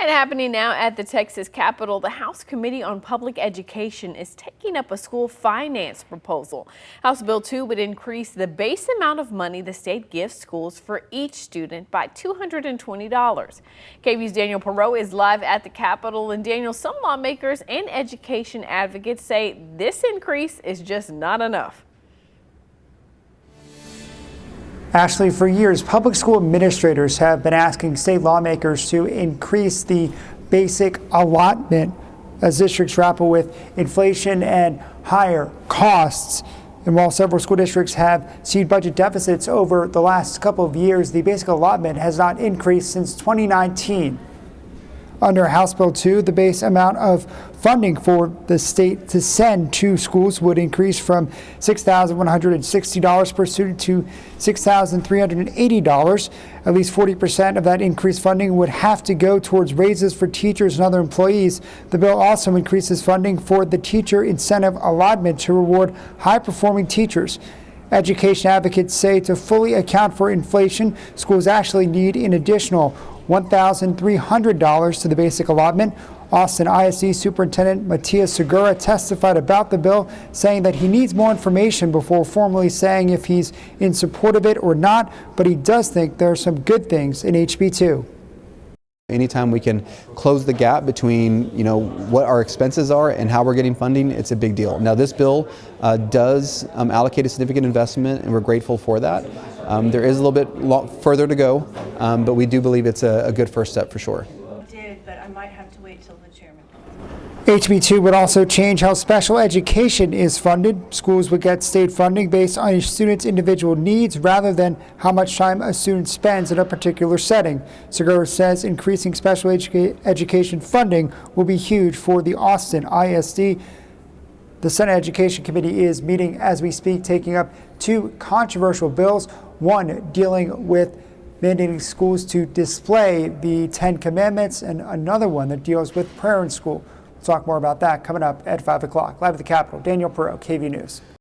And happening now at the Texas Capitol, the House Committee on Public Education is taking up a school finance proposal. House Bill 2 would increase the base amount of money the state gives schools for each student by $220. KVUE's Daniel Perot is live at the Capitol. And Daniel, some lawmakers and education advocates say this increase is just not enough. Ashley, for years, public school administrators have been asking state lawmakers to increase the basic allotment as districts grapple with inflation and higher costs. And while several school districts have seen budget deficits over the last couple of years, the basic allotment has not increased since 2019. Under House Bill 2, the base amount of funding for the state to send to schools would increase from $6,160 per student to $6,380. At least 40% of that increased funding would have to go towards raises for teachers and other employees. The bill also increases funding for the teacher incentive allotment to reward high-performing teachers. Education advocates say to fully account for inflation, schools actually need an additional $1,300 to the basic allotment. Austin ISD Superintendent Matias Segura testified about the bill, saying that he needs more information before formally saying if he's in support of it or not, but he does think there are some good things in HB 2. Anytime we can close the gap between, what our expenses are and how we're getting funding, it's a big deal. Now, this bill does allocate a significant investment, and we're grateful for that. There is a little bit further to go, but we do believe it's a good first step for sure. But I might have to wait till the chairman. HB 2 would also change how special education is funded. Schools would get state funding based on a student's individual needs rather than how much time a student spends in a particular setting. Segura says increasing special education funding will be huge for the Austin ISD. The Senate Education Committee is meeting as we speak, taking up two controversial bills, one dealing with mandating schools to display the 10 Commandments, and another one that deals with prayer in school. We'll talk more about that coming up at 5 o'clock. Live at the Capitol, Daniel Perot, KVUE News.